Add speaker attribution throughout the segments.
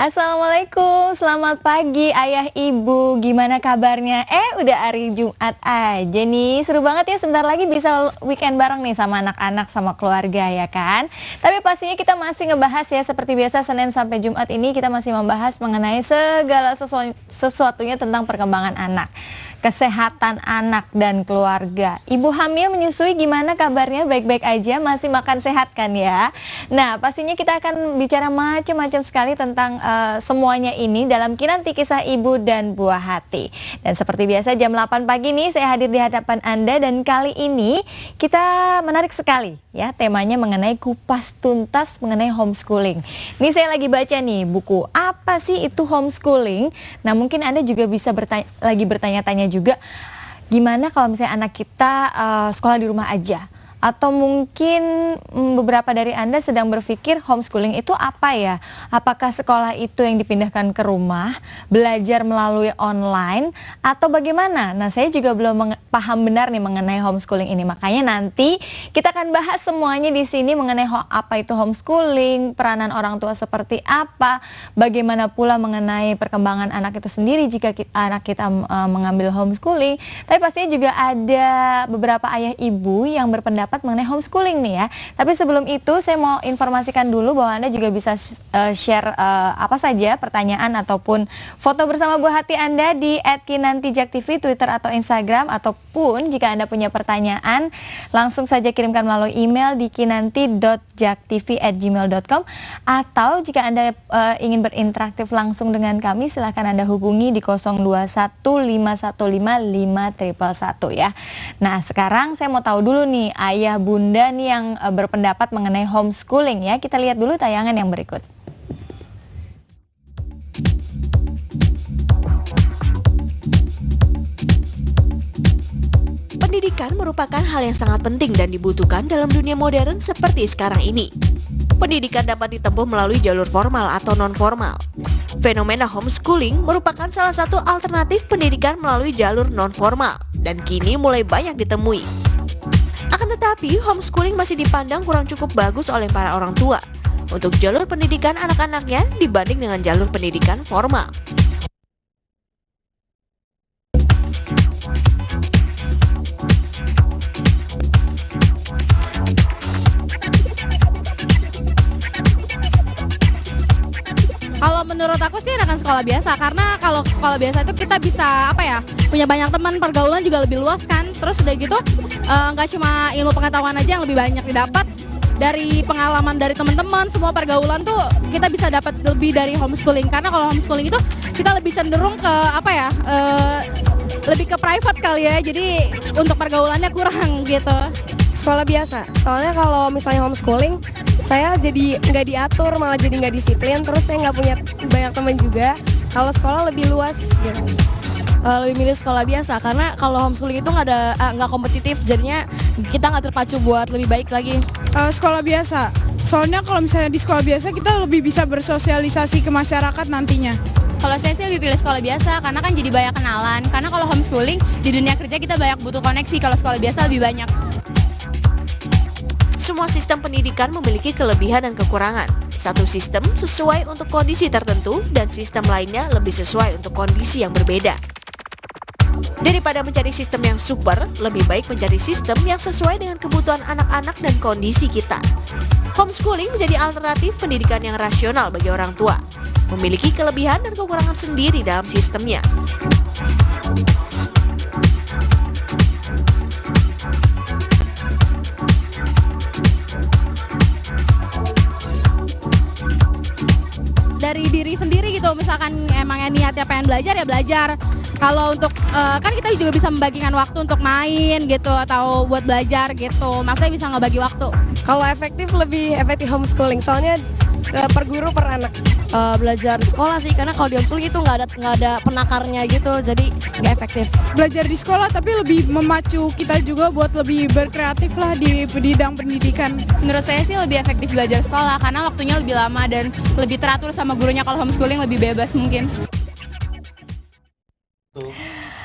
Speaker 1: Assalamualaikum, selamat pagi ayah ibu, gimana kabarnya? Udah hari Jumat aja nih, seru banget ya, sebentar lagi bisa weekend bareng nih sama anak-anak, sama keluarga ya kan? Tapi pastinya kita masih ngebahas ya, seperti biasa Senin sampai Jumat ini kita masih membahas mengenai segala sesuatunya tentang perkembangan anak, kesehatan anak dan keluarga. Ibu hamil menyusui gimana kabarnya? Baik-baik aja, masih makan sehat kan ya? Nah, pastinya kita akan bicara macam-macam sekali tentang semuanya ini dalam Kinanti Kisah Ibu dan Buah Hati. Dan seperti biasa jam 8 pagi nih saya hadir di hadapan Anda, dan kali ini kita menarik sekali ya, temanya mengenai kupas tuntas mengenai homeschooling. Ini saya lagi baca nih buku apa sih itu homeschooling. Nah, mungkin Anda juga bisa bertanya-tanya juga, gimana kalau misalnya anak kita sekolah di rumah aja? Atau mungkin beberapa dari Anda sedang berpikir homeschooling itu apa ya? Apakah sekolah itu yang dipindahkan ke rumah, belajar melalui online, atau bagaimana? Nah, saya juga belum paham benar nih mengenai homeschooling ini. Makanya nanti kita akan bahas semuanya di sini mengenai apa itu homeschooling, peranan orang tua seperti apa, bagaimana pula mengenai perkembangan anak itu sendiri jika anak kita mengambil homeschooling. Tapi pastinya juga ada beberapa ayah ibu yang berpendapat mengenai homeschooling nih ya. Tapi sebelum itu saya mau informasikan dulu bahwa Anda juga bisa share apa saja pertanyaan ataupun foto bersama buah hati Anda di @kinantijaktv Twitter atau Instagram, ataupun jika Anda punya pertanyaan langsung saja kirimkan melalui email di kinanti.jaktv@gmail.com, atau jika Anda ingin berinteraktif langsung dengan kami silahkan Anda hubungi di 0215155111 ya. Nah, sekarang saya mau tahu dulu nih ayah bunda nih yang berpendapat mengenai homeschooling ya. Kita lihat dulu tayangan yang berikut.
Speaker 2: Pendidikan merupakan hal yang sangat penting dan dibutuhkan dalam dunia modern seperti sekarang ini. Pendidikan dapat ditempuh melalui jalur formal atau non-formal. Fenomena homeschooling merupakan salah satu alternatif pendidikan melalui jalur non-formal dan kini mulai banyak ditemui. Akan tetapi, homeschooling masih dipandang kurang cukup bagus oleh para orang tua untuk jalur pendidikan anak-anaknya dibanding dengan jalur pendidikan formal.
Speaker 3: Kalau menurut aku sih enakan sekolah biasa, karena kalau sekolah biasa itu kita bisa punya banyak teman, pergaulan juga lebih luas kan. Terus udah gitu nggak cuma ilmu pengetahuan aja yang lebih banyak didapat, dari pengalaman dari teman-teman, semua pergaulan tuh kita bisa dapat lebih dari homeschooling. Karena kalau homeschooling itu kita lebih cenderung ke lebih ke private kali ya, jadi untuk pergaulannya kurang gitu.
Speaker 4: Sekolah biasa, soalnya kalau misalnya homeschooling saya jadi nggak diatur, malah jadi nggak disiplin, terus saya nggak punya banyak teman juga. Kalau sekolah lebih luas gitu.
Speaker 5: Lebih milih sekolah biasa, karena kalau homeschooling itu nggak kompetitif, jadinya kita nggak terpacu buat lebih baik lagi.
Speaker 6: Sekolah biasa, soalnya kalau misalnya di sekolah biasa kita lebih bisa bersosialisasi ke masyarakat nantinya.
Speaker 3: Kalau saya sih lebih pilih sekolah biasa, karena kan jadi banyak kenalan. Karena kalau homeschooling di dunia kerja kita banyak butuh koneksi, kalau sekolah biasa lebih banyak.
Speaker 2: Semua sistem pendidikan memiliki kelebihan dan kekurangan. Satu sistem sesuai untuk kondisi tertentu dan sistem lainnya lebih sesuai untuk kondisi yang berbeda. Daripada mencari sistem yang super, lebih baik mencari sistem yang sesuai dengan kebutuhan anak-anak dan kondisi kita. Homeschooling menjadi alternatif pendidikan yang rasional bagi orang tua, memiliki kelebihan dan kekurangan sendiri dalam sistemnya.
Speaker 3: Dari diri sendiri gitu, misalkan emangnya niatnya pengen belajar ya belajar. Kalau untuk kan kita juga bisa membagikan waktu untuk main gitu atau buat belajar gitu, maksudnya bisa ngebagi waktu.
Speaker 4: Kalau lebih efektif homeschooling, soalnya per guru per anak.
Speaker 5: Belajar di sekolah sih, karena kalau di homeschooling itu nggak ada penakarnya gitu, jadi nggak efektif.
Speaker 6: Belajar di sekolah tapi lebih memacu kita juga buat lebih berkreatif lah di bidang pendidikan.
Speaker 3: Menurut saya sih lebih efektif belajar sekolah, karena waktunya lebih lama dan lebih teratur sama gurunya. Kalau homeschooling lebih bebas mungkin.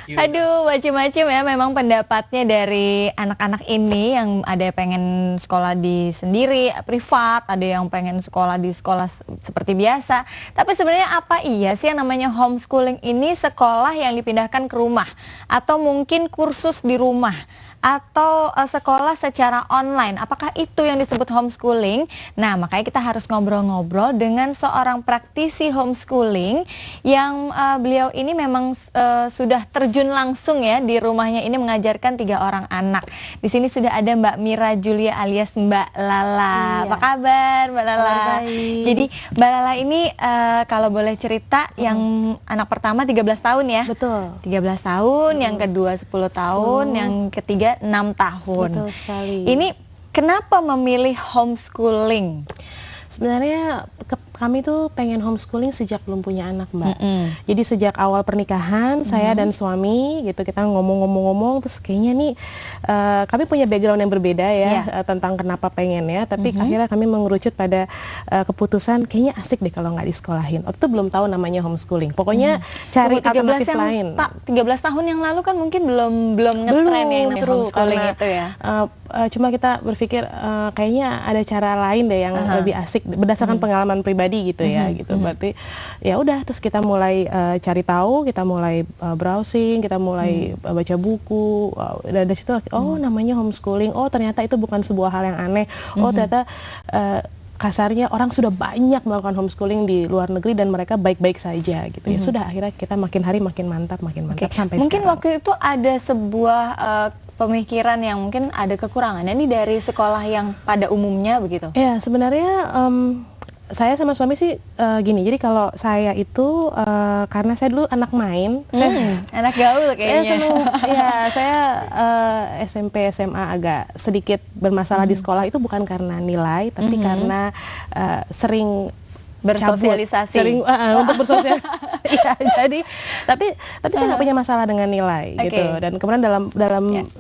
Speaker 1: Aduh, macem-macem ya memang pendapatnya dari anak-anak ini, yang ada yang pengen sekolah di sendiri, privat, ada yang pengen sekolah di sekolah seperti biasa. Tapi sebenarnya apa iya sih yang namanya homeschooling ini, sekolah yang dipindahkan ke rumah, atau mungkin kursus di rumah, atau sekolah secara online? Apakah itu yang disebut homeschooling? Nah, makanya kita harus ngobrol-ngobrol dengan seorang praktisi homeschooling yang beliau ini memang sudah terjun langsung ya di rumahnya ini mengajarkan 3 orang anak. Di sini sudah ada Mbak Mira Julia alias Mbak Lala. Apa kabar Mbak Lala? Jadi Mbak Lala ini kalau boleh cerita, yang anak pertama 13 tahun ya?
Speaker 7: Betul.
Speaker 1: 13 tahun, yang kedua 10 tahun, yang ketiga 6 tahun.
Speaker 7: Betul sekali.
Speaker 1: Ini kenapa memilih homeschooling?
Speaker 7: Sebenarnya kami tuh pengen homeschooling sejak belum punya anak, Mbak. Jadi sejak awal pernikahan saya dan suami gitu, kita ngomong-ngomong terus kayaknya nih kami punya background yang berbeda ya tentang kenapa pengen ya. Tapi akhirnya kami mengerucut pada keputusan kayaknya asik deh kalau nggak disekolahin. Waktu itu belum tahu namanya homeschooling. Pokoknya cari alternatif lain.
Speaker 1: 13 tahun yang lalu kan mungkin belum ngetren yang namanya homeschooling itu ya.
Speaker 7: Cuma kita berpikir kayaknya ada cara lain deh yang lebih asik berdasarkan pengalaman pribadi gitu ya gitu. Berarti ya udah, terus kita mulai cari tahu, kita mulai browsing, kita mulai baca buku, dan dari situ namanya homeschooling. Oh, ternyata itu bukan sebuah hal yang aneh. Oh, ternyata kasarnya orang sudah banyak melakukan homeschooling di luar negeri dan mereka baik-baik saja gitu ya. Sudah, akhirnya kita makin hari makin mantap sampai
Speaker 1: mungkin
Speaker 7: sekarang.
Speaker 1: waktu itu ada sebuah pemikiran yang mungkin ada kekurangannya nih dari sekolah yang pada umumnya begitu.
Speaker 7: Ya, sebenarnya saya sama suami sih gini. Jadi kalau saya itu karena saya dulu anak main,
Speaker 1: anak gaul kayaknya.
Speaker 7: Saya SMP SMA agak sedikit bermasalah di sekolah itu bukan karena nilai, tapi karena sering
Speaker 1: bersosialisasi.
Speaker 7: Untuk bersosialisasi. Ya, jadi tapi saya nggak punya masalah dengan nilai gitu. Dan kemudian dalam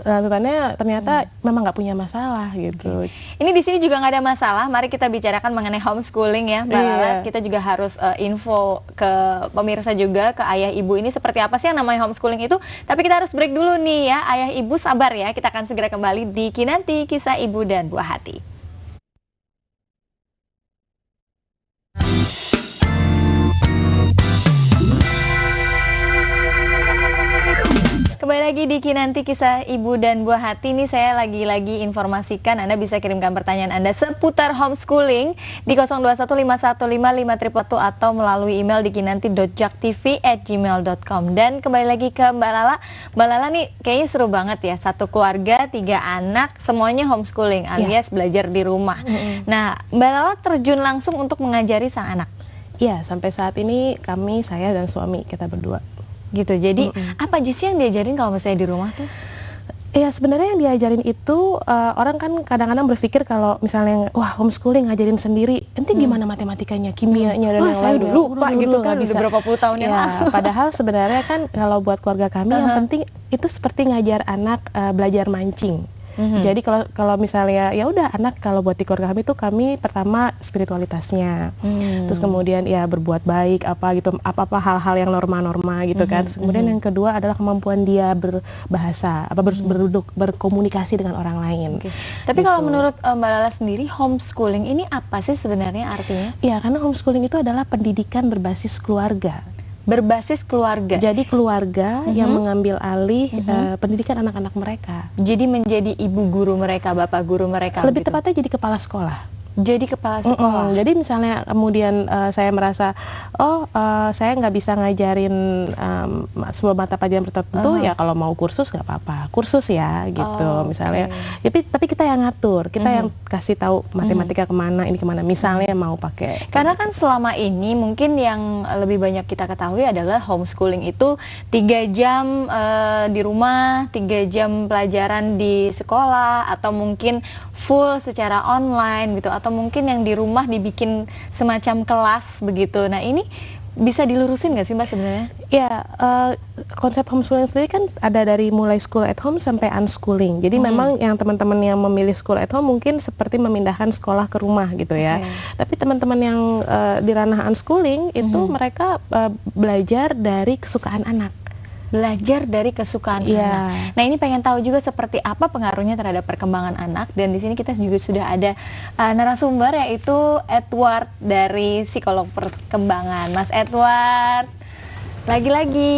Speaker 7: lanjutannya ternyata memang nggak punya masalah gitu.
Speaker 1: Ini di sini juga nggak ada masalah. Mari kita bicarakan mengenai homeschooling ya, Mbak Lala. Kita juga harus info ke pemirsa juga, ke ayah ibu ini seperti apa sih yang namanya homeschooling itu. Tapi kita harus break dulu nih ya, ayah ibu sabar ya. Kita akan segera kembali di Kinanti, Kisah Ibu dan Buah Hati. Kembali lagi di Kinanti, Kisah Ibu dan Buah Hati. Ini saya lagi-lagi informasikan Anda bisa kirimkan pertanyaan Anda seputar homeschooling di 0215155311 atau melalui email di kinanti.jaktv@gmail.com. Dan kembali lagi ke Mbak Lala. Mbak Lala nih kayaknya seru banget ya, satu keluarga 3 anak semuanya homeschooling alias belajar di rumah. Nah, Mbak Lala terjun langsung untuk mengajari sang anak.
Speaker 7: Iya, sampai saat ini saya dan suami kita berdua.
Speaker 1: Gitu. Jadi apa aja sih yang diajarin kalau misalnya di rumah tuh?
Speaker 7: Ya, sebenarnya yang diajarin itu orang kan kadang-kadang berpikir kalau misalnya wah homeschooling ngajarin sendiri, nanti gimana matematikanya, kimianya dan yang
Speaker 1: saya
Speaker 7: lainnya.
Speaker 1: udah lupa gitu kan, udah berapa puluh tahun yang lalu.
Speaker 7: Padahal sebenarnya kan kalau buat keluarga kami yang penting itu seperti ngajar anak belajar mancing. Jadi kalau misalnya ya udah anak, kalau buat di keluarga kami tuh kami pertama spiritualitasnya, terus kemudian ya berbuat baik apa hal-hal yang norma-norma gitu kan. Terus kemudian yang kedua adalah kemampuan dia berbahasa, berkomunikasi dengan orang lain.
Speaker 1: Tapi kalau menurut Mbak Lala sendiri, homeschooling ini apa sih sebenarnya artinya?
Speaker 7: Ya, karena homeschooling itu adalah pendidikan berbasis keluarga.
Speaker 1: Berbasis keluarga.
Speaker 7: Jadi keluarga yang mengambil alih pendidikan anak-anak mereka.
Speaker 1: Jadi menjadi ibu guru mereka, bapak guru mereka.
Speaker 7: Lebih tepatnya jadi kepala sekolah.
Speaker 1: Jadi kepala sekolah.
Speaker 7: Jadi misalnya kemudian saya merasa saya nggak bisa ngajarin sebuah mata pelajaran tertentu, ya kalau mau kursus nggak apa-apa, kursus ya gitu misalnya. Tapi kita yang ngatur, kita yang kasih tahu matematika kemana, ini kemana. Misalnya mau pakai.
Speaker 1: Karena kan selama ini mungkin yang lebih banyak kita ketahui adalah homeschooling itu 3 jam di rumah, 3 jam pelajaran di sekolah, atau mungkin full secara online gitu, atau mungkin yang di rumah dibikin semacam kelas begitu. Nah, ini bisa dilurusin nggak sih Mbak sebenarnya?
Speaker 7: Ya, konsep homeschooling sendiri kan ada dari mulai school at home sampai unschooling. Jadi memang yang teman-teman yang memilih school at home mungkin seperti memindahkan sekolah ke rumah gitu ya. Tapi teman-teman yang di ranah unschooling itu mereka belajar dari kesukaan anak.
Speaker 1: belajar dari kesukaan
Speaker 7: Iya.
Speaker 1: anak. Nah, ini pengen tahu juga seperti apa pengaruhnya terhadap perkembangan anak, dan di sini kita juga sudah ada narasumber, yaitu Edward dari psikolog perkembangan. Mas Edward, lagi-lagi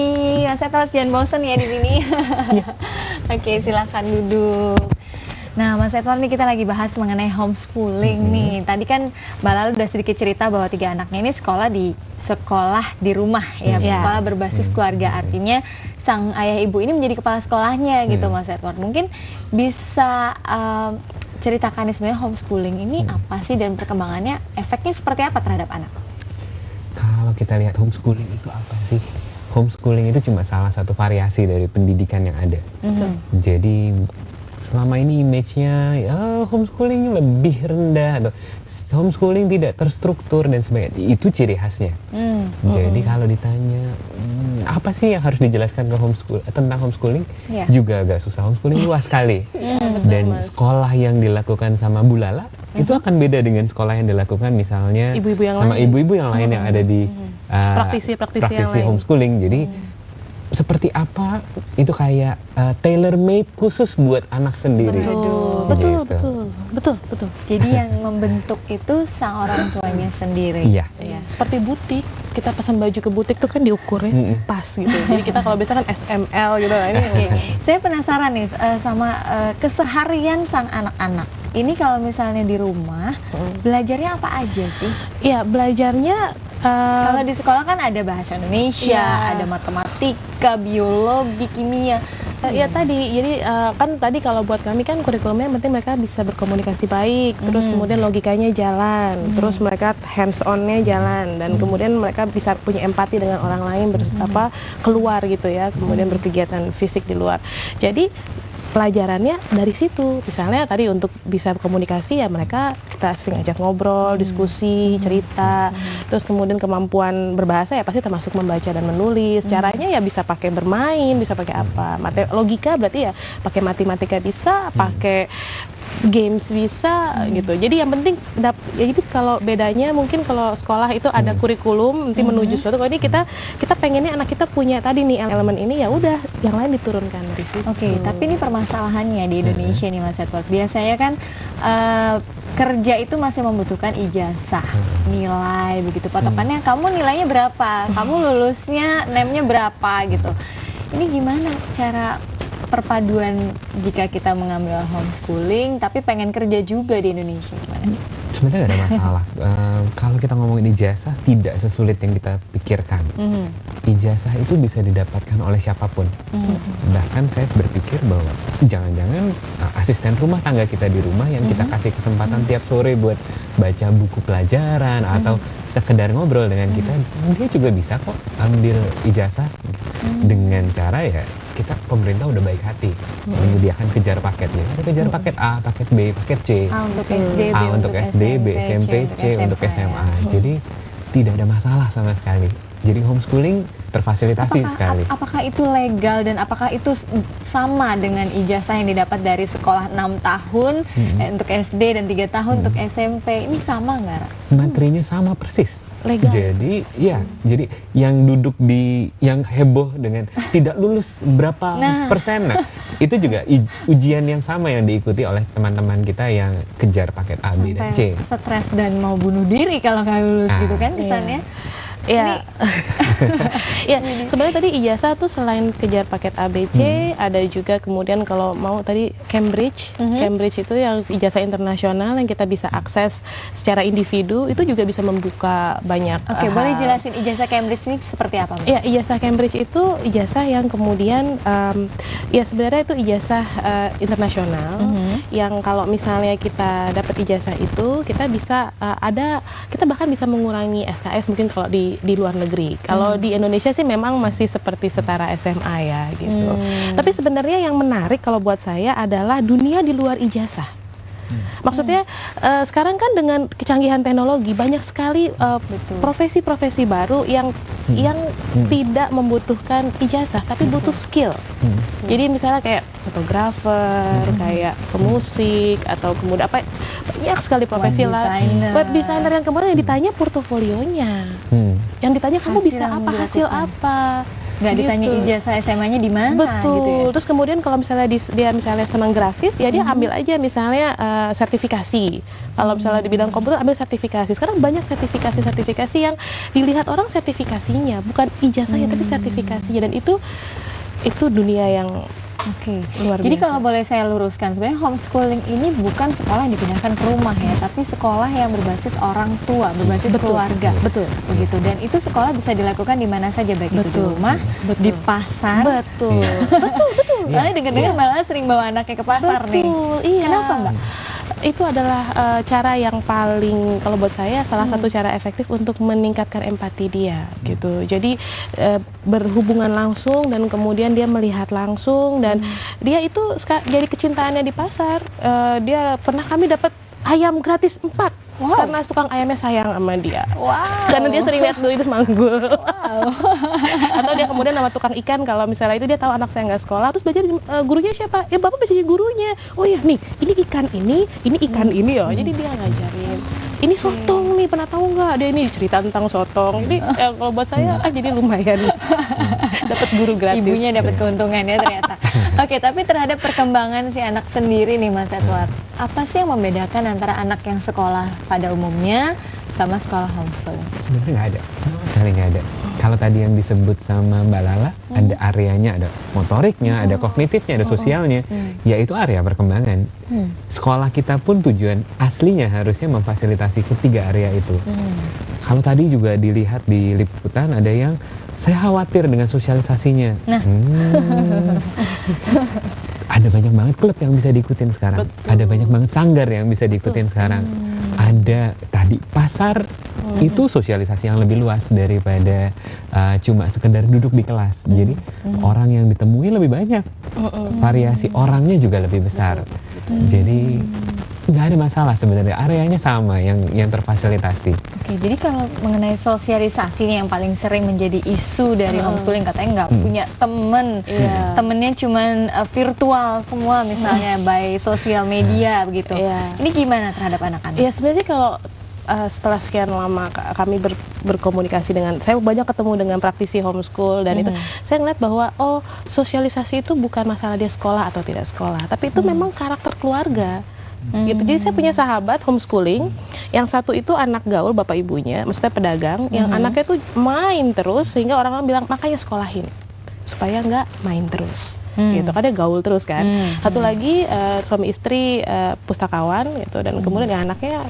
Speaker 1: Mas Edward jangan bosen ya di sini. Oke, silakan duduk. Nah, Mas Edward, nih kita lagi bahas mengenai homeschooling nih. Tadi kan Mbak Lala udah sedikit cerita bahwa 3 anaknya ini sekolah di rumah ya, sekolah berbasis keluarga. Artinya sang ayah ibu ini menjadi kepala sekolahnya gitu, Mas Edward. Mungkin bisa ceritakan nih sebenarnya homeschooling ini apa sih, dan perkembangannya efeknya seperti apa terhadap anak?
Speaker 8: Kalau kita lihat homeschooling itu apa sih? Homeschooling itu cuma salah satu variasi dari pendidikan yang ada. Jadi selama ini image-nya homeschooling lebih rendah atau homeschooling tidak terstruktur dan sebagainya. Itu ciri khasnya. Jadi kalau ditanya apa sih yang harus dijelaskan tentang homeschooling, juga agak susah. Homeschooling luas sekali. Dan sekolah yang dilakukan sama Bu Lala itu akan beda dengan sekolah yang dilakukan misalnya ibu-ibu yang lain yang ada di praktisi homeschooling. Jadi seperti apa itu kayak tailor made khusus buat anak sendiri.
Speaker 7: Betul.
Speaker 1: Jadi yang membentuk itu sang orang tuanya sendiri.
Speaker 8: Iya.
Speaker 7: Seperti butik, kita pesan baju ke butik tuh kan diukurnya pas gitu. Jadi kita kalau biasa kan SML gitu. Ini
Speaker 1: Saya penasaran nih sama keseharian sang anak-anak. Ini kalau misalnya di rumah, belajarnya apa aja sih?
Speaker 7: Iya, belajarnya
Speaker 1: kalau di sekolah kan ada bahasa Indonesia, ada matematika, biologi, kimia.
Speaker 7: Ya tadi, jadi kan tadi kalau buat kami kan kurikulumnya yang penting mereka bisa berkomunikasi baik, terus kemudian logikanya jalan, terus mereka hands on-nya jalan, dan kemudian mereka bisa punya empati dengan orang lain, keluar gitu ya, kemudian berkegiatan fisik di luar. Jadi pelajarannya dari situ. Misalnya tadi untuk bisa komunikasi ya mereka kita sering ajak ngobrol, diskusi, cerita. Terus kemudian kemampuan berbahasa ya pasti termasuk membaca dan menulis. Caranya ya bisa pakai bermain, bisa pakai apa. Logika berarti ya pakai matematika bisa, pakai games bisa gitu. Jadi yang penting jadi kalau bedanya mungkin kalau sekolah itu ada kurikulum nanti menuju suatu. Kalau ini kita pengennya anak kita punya tadi nih elemen ini, ya udah yang lain diturunkan dari situ.
Speaker 1: Oke, tapi ini permasalahannya di Indonesia nih Mas Edward. Biasanya kan kerja itu masih membutuhkan ijazah, nilai begitu. Patokannya kamu nilainya berapa, kamu lulusnya NEM-nya berapa gitu. Ini gimana cara perpaduan jika kita mengambil homeschooling tapi pengen kerja juga di Indonesia, gimana?
Speaker 8: Sebenarnya nggak ada masalah. Kalau kita ngomongin ijazah tidak sesulit yang kita pikirkan. Ijazah itu bisa didapatkan oleh siapapun. Bahkan saya berpikir bahwa jangan-jangan asisten rumah tangga kita di rumah yang kita kasih kesempatan tiap sore buat baca buku pelajaran atau sekedar ngobrol dengan kita, dia juga bisa kok ambil ijazah dengan cara ya kita pemerintah udah baik hati menyediakan kejar paketnya. Ada kejar paket A, paket B, paket C.
Speaker 1: A untuk SD, B
Speaker 8: A untuk SD, B SMP, C untuk SMA. Jadi tidak ada masalah sama sekali. Jadi homeschooling terfasilitasi sekali.
Speaker 1: Apakah itu legal dan apakah itu sama dengan ijazah yang didapat dari sekolah 6 tahun untuk SD dan 3 tahun untuk SMP? Ini sama nggak?
Speaker 8: Materinya sama persis.
Speaker 7: Legal.
Speaker 8: Jadi jadi yang duduk yang heboh dengan tidak lulus berapa persen, itu juga ujian yang sama yang diikuti oleh teman-teman kita yang kejar paket A, B, dan C.
Speaker 1: Stres dan mau bunuh diri kalau nggak lulus gitu kan kesannya.
Speaker 7: Ya, ya sebenarnya tadi ijazah tuh selain kejar paket ABC, ada juga kemudian kalau mau tadi Cambridge, Cambridge itu yang ijazah internasional yang kita bisa akses secara individu, itu juga bisa membuka banyak.
Speaker 1: Oke, boleh jelasin ijazah Cambridge ini seperti apa?
Speaker 7: Ya, ijazah Cambridge itu ijazah yang kemudian ya sebenarnya itu ijazah internasional yang kalau misalnya kita dapat ijazah itu kita bisa kita bahkan bisa mengurangi SKS mungkin kalau di luar negeri. Kalau di Indonesia sih memang masih seperti setara SMA ya gitu. Tapi sebenarnya yang menarik kalau buat saya adalah dunia di luar ijazah. Maksudnya sekarang kan dengan kecanggihan teknologi banyak sekali profesi-profesi baru yang tidak membutuhkan ijazah tapi butuh skill. Jadi misalnya kayak fotografer, kayak pemusik atau kemudian banyak sekali profesi lain. Web designer yang kemudian yang ditanya portofolionya. Yang ditanya kamu bisa apa, hasil apa.
Speaker 1: Nggak ditanya ijazah SMA-nya di mana
Speaker 7: Betul.
Speaker 1: gitu ya.
Speaker 7: Terus kemudian kalau misalnya dia misalnya senang grafis, ya dia ambil aja misalnya sertifikasi. Kalau misalnya di bidang komputer ambil sertifikasi. Sekarang banyak sertifikasi yang dilihat orang sertifikasinya, bukan ijazahnya tapi sertifikasinya, dan itu dunia yang
Speaker 1: Oke.
Speaker 7: luar
Speaker 1: Jadi
Speaker 7: biasa.
Speaker 1: kalau boleh saya luruskan, sebenarnya homeschooling ini bukan sekolah yang dipindahkan ke rumah ya, tapi sekolah yang berbasis orang tua, berbasis keluarga.
Speaker 7: Betul.
Speaker 1: Begitu. Dan itu sekolah bisa dilakukan di mana saja, baik itu di rumah, di pasar.
Speaker 7: Betul.
Speaker 1: Soalnya dengar-dengar malah sering bawa anaknya ke pasar nih.
Speaker 7: Betul, iya.
Speaker 1: Kenapa, Mbak?
Speaker 7: Itu adalah cara yang paling, kalau buat saya, salah satu cara efektif untuk meningkatkan empati dia gitu. Jadi berhubungan langsung dan kemudian dia melihat langsung, dan dia itu jadi kecintaannya di pasar. Dia pernah kami dapat ayam gratis 4 karena tukang ayamnya sayang sama dia. Karena dia sering lihat dulu itu manggul. Atau dia kemudian sama tukang ikan, kalau misalnya itu dia tahu anak saya nggak sekolah, terus belajar gurunya siapa? Ya bapak bisa jadi gurunya. Oh ya nih, ini ikan ini ya. Jadi dia ngajarin. Ini sotong nih, pernah tahu nggak? Dia ini cerita tentang sotong. Jadi kalau buat saya jadi lumayan dapat guru gratis.
Speaker 1: Ibunya dapat keuntungan ya ternyata. Oke, tapi terhadap perkembangan si anak sendiri nih Mas Edward, apa sih yang membedakan antara anak yang sekolah pada umumnya sama sekolah homeschooling?
Speaker 8: Sebenarnya nggak ada, sama sekali nggak ada. Kalau tadi yang disebut sama Mbak Lala, ada areanya, ada motoriknya, ada kognitifnya, ada sosialnya, yaitu area perkembangan. Sekolah kita pun tujuan aslinya harusnya memfasilitasi ketiga area itu. Kalau tadi juga dilihat di liputan, ada yang saya khawatir dengan sosialisasinya.
Speaker 1: Nah.
Speaker 8: Ada banyak banget klub yang bisa diikutin sekarang. Ada banyak banget sanggar yang bisa diikutin sekarang. Ada tadi pasar, itu sosialisasi yang lebih luas daripada cuma sekedar duduk di kelas. Jadi orang yang ditemui lebih banyak, variasi orangnya juga lebih besar. Jadi nggak ada masalah sebenarnya, areanya sama yang terfasilitasi.
Speaker 1: Oke, jadi kalau mengenai sosialisasi nih yang paling sering menjadi isu dari homeschooling, katanya nggak punya temen, temennya cuman virtual semua misalnya by sosial media begitu. Ini gimana terhadap anak-anak?
Speaker 7: Ya sebenarnya kalau setelah sekian lama kami berkomunikasi dengan, saya banyak ketemu dengan praktisi homeschool dan itu saya ngeliat bahwa sosialisasi itu bukan masalah dia sekolah atau tidak sekolah, tapi itu memang karakter keluarga. Gitu. Jadi saya punya sahabat homeschooling, yang satu itu anak gaul bapak ibunya, maksudnya pedagang, yang anaknya tuh main terus sehingga orang-orang bilang makanya sekolahin supaya nggak main terus. Gitu kan, dia gaul terus kan. Satu lagi suami istri pustakawan gitu, dan kemudian ya anaknya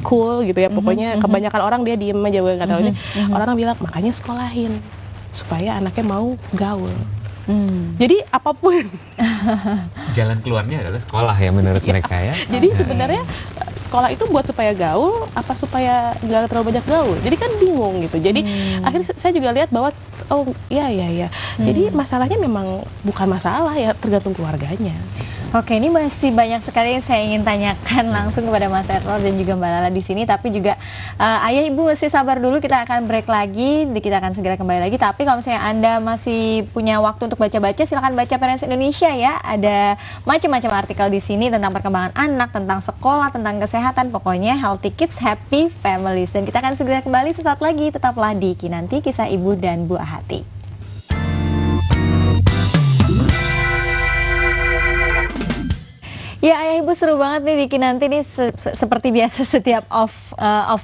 Speaker 7: cool gitu ya, pokoknya kebanyakan orang dia diem aja, nggak tahu orang bilang makanya sekolahin supaya anaknya mau gaul. Jadi apapun
Speaker 8: Jalan keluarnya adalah sekolah ya menurut mereka ya.
Speaker 7: Jadi sebenarnya sekolah itu buat supaya gaul, apa supaya nggak terlalu banyak gaul? Jadi kan bingung gitu. Jadi akhirnya saya juga lihat bahwa jadi masalahnya memang bukan masalah ya, tergantung keluarganya.
Speaker 1: Oke, ini masih banyak sekali yang saya ingin tanyakan langsung kepada Mas Edward dan juga Mbak Lala di sini, tapi juga ayah ibu mesti sabar dulu, kita akan break lagi, kita akan segera kembali lagi. Tapi kalau misalnya Anda masih punya waktu untuk baca-baca, silakan baca Parents Indonesia ya. Ada macam-macam artikel di sini tentang perkembangan anak, tentang sekolah, tentang kesehatan, pokoknya healthy kids, happy families. Dan kita akan segera kembali sesaat lagi, tetaplah di Kinanti, Kisah Ibu dan Buah Hati. Ya ayah ibu, seru banget nih di Kinanti nih, seperti biasa setiap off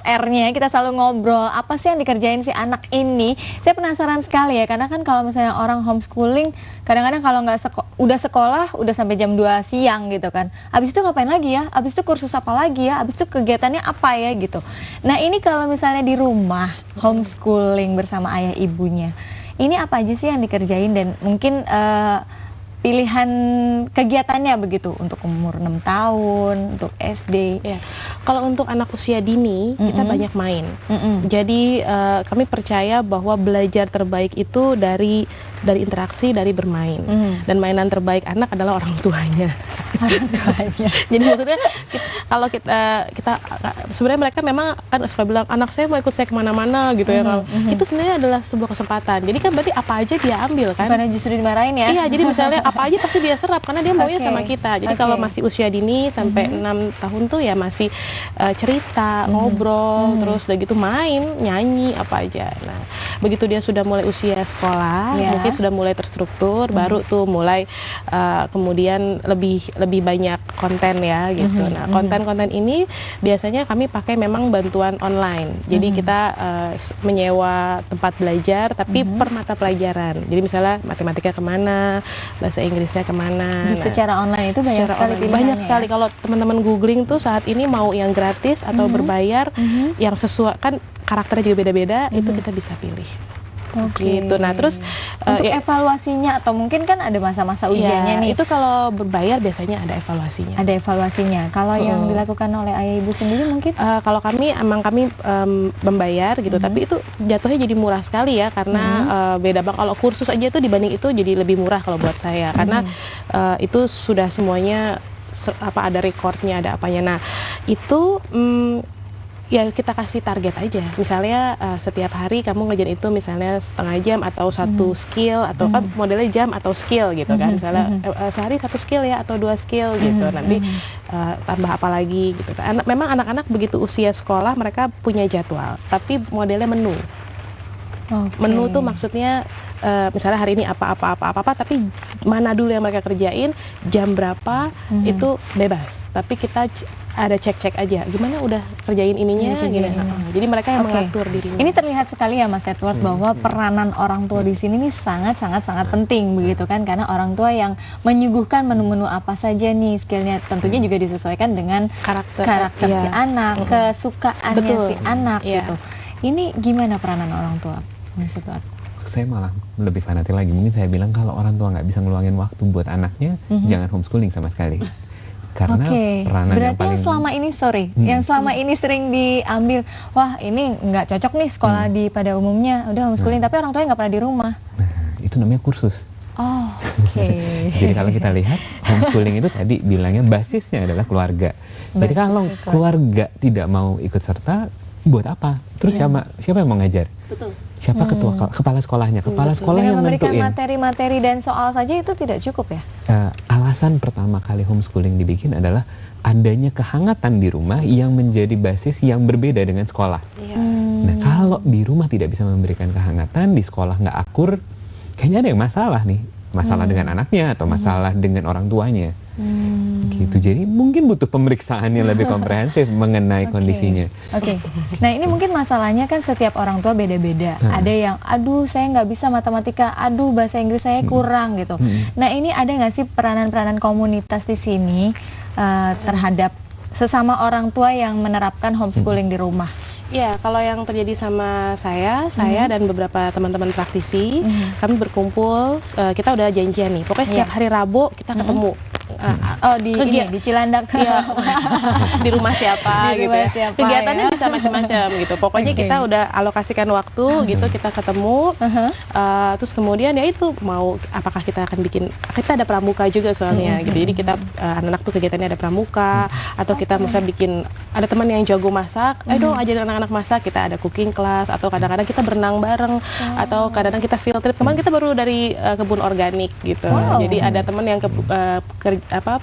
Speaker 1: airnya kita selalu ngobrol apa sih yang dikerjain si anak ini. Saya penasaran sekali ya, karena kan kalau misalnya orang homeschooling kadang-kadang kalau nggak udah sekolah udah sampai jam 2 siang gitu kan, abis itu ngapain lagi ya, abis itu kursus apa lagi ya, abis itu kegiatannya apa ya gitu. Nah ini kalau misalnya di rumah homeschooling bersama ayah ibunya, ini apa aja sih yang dikerjain, dan mungkin pilihan kegiatannya begitu untuk umur 6 tahun, untuk SD.
Speaker 7: Ya, kalau untuk anak usia dini kita banyak main. Jadi kami percaya bahwa belajar terbaik itu dari interaksi, dari bermain. Dan mainan terbaik anak adalah orang tuanya.
Speaker 1: Orang tuanya.
Speaker 7: Jadi maksudnya kalau kita sebenarnya mereka memang kan suka bilang anak saya mau ikut saya kemana-mana gitu ya. Itu sebenarnya adalah sebuah kesempatan. Jadi kan berarti apa aja dia ambil kan.
Speaker 1: Bukannya justru dimarahin ya?
Speaker 7: Iya, jadi misalnya apa aja pasti dia serap karena dia maunya
Speaker 1: Oke.
Speaker 7: sama kita. Jadi kalau masih usia dini sampai 6 tahun tuh ya masih cerita, ngobrol, terus udah gitu main, nyanyi apa aja. Nah, begitu dia sudah mulai usia sekolah, mungkin sudah mulai terstruktur, baru tuh mulai kemudian lebih banyak konten ya gitu. Nah, konten-konten ini biasanya kami pakai memang bantuan online. Jadi kita menyewa tempat belajar tapi per mata pelajaran. Jadi misalnya matematika kemana, bahasa Inggrisnya kemana.
Speaker 1: Secara online itu banyak sekali pilihannya.
Speaker 7: Banyak sekali. Kalau teman-teman googling tuh saat ini mau yang gratis atau berbayar, yang sesuai kan karakternya juga beda-beda, itu kita bisa pilih. Gitu. Nah, terus
Speaker 1: untuk evaluasinya atau mungkin kan ada masa-masa ujiannya nih.
Speaker 7: Itu kalau berbayar biasanya ada evaluasinya.
Speaker 1: Ada evaluasinya. Kalau yang dilakukan oleh ayah ibu sendiri mungkin?
Speaker 7: Kalau kami membayar gitu, tapi itu jatuhnya jadi murah sekali ya karena beda banget. Kalau kursus aja tuh dibanding itu jadi lebih murah kalau buat saya karena itu sudah semuanya ada recordnya, ada apanya. Nah, itu ya kita kasih target aja. Misalnya setiap hari kamu ngerjain itu misalnya setengah jam atau satu skill atau kan modelnya jam atau skill gitu kan. Misalnya sehari 1 skill ya atau 2 skill gitu. Nanti tambah apa lagi gitu kan. Memang anak-anak begitu usia sekolah mereka punya jadwal, tapi modelnya menu. Menu tuh maksudnya misalnya hari ini apa tapi mana dulu yang mereka kerjain, jam berapa itu bebas. Tapi kita ada cek aja gimana udah kerjain ininya jadi mereka yang mengatur dirinya.
Speaker 1: Ini terlihat sekali ya Mas Edward bahwa peranan orang tua di sini nih sangat penting begitu kan, karena orang tua yang menyuguhkan menu-menu apa saja nih skillnya tentunya juga disesuaikan dengan karakter si anak, kesukaannya si anak gitu. Ini gimana peranan orang tua Mas Edward?
Speaker 8: Saya malah lebih fanatik lagi. Mungkin saya bilang kalau orang tua nggak bisa ngeluangin waktu buat anaknya, jangan homeschooling sama sekali. Karena peranan
Speaker 1: berarti
Speaker 8: yang paling
Speaker 1: yang selama ini sering diambil, wah ini nggak cocok nih sekolah pada umumnya, udah homeschooling, tapi orang tuanya nggak pernah di rumah.
Speaker 8: Nah, itu namanya kursus.
Speaker 1: Jadi
Speaker 8: kalau kita lihat homeschooling itu tadi bilangnya basisnya adalah keluarga. Jadi kalau keluarga tidak mau ikut serta, buat apa? Terus siapa yang mau ngajar? Siapa kepala sekolahnya? Kepala sekolah yang
Speaker 1: memberikan
Speaker 8: nentuin.
Speaker 1: materi-materi dan soal saja itu tidak cukup ya?
Speaker 8: Alasan pertama kali homeschooling dibikin adalah adanya kehangatan di rumah yang menjadi basis yang berbeda dengan sekolah. Nah, kalau di rumah tidak bisa memberikan kehangatan, di sekolah nggak akur, kayaknya ada yang masalah nih. Masalah dengan anaknya atau masalah dengan orang tuanya. Gitu. Jadi mungkin butuh pemeriksaan yang lebih komprehensif mengenai kondisinya.
Speaker 1: Nah, ini mungkin masalahnya kan setiap orang tua beda-beda. Ada yang aduh saya nggak bisa matematika, aduh bahasa Inggris saya kurang gitu. Nah, ini ada nggak sih peranan-peranan komunitas di sini terhadap sesama orang tua yang menerapkan homeschooling di rumah?
Speaker 7: Ya, kalau yang terjadi sama saya dan beberapa teman-teman praktisi, kami berkumpul, kita udah janjian nih. Pokoknya setiap hari Rabu kita ketemu.
Speaker 1: Di Cilandak
Speaker 7: di rumah siapa gitu ya. Kegiatannya bisa macam-macam gitu. Pokoknya kita udah alokasikan waktu gitu, kita ketemu. Terus kemudian ya itu mau apakah kita akan kita ada pramuka juga soalnya gitu. Jadi kita anak-anak tuh kegiatannya ada pramuka atau kita misalnya bikin ada teman yang jago masak, ayo dong ajarin anak-anak masak, kita ada cooking class atau kadang-kadang kita berenang bareng atau kadang-kadang kita field trip. Kemarin kita baru dari kebun organik gitu. Jadi ada teman yang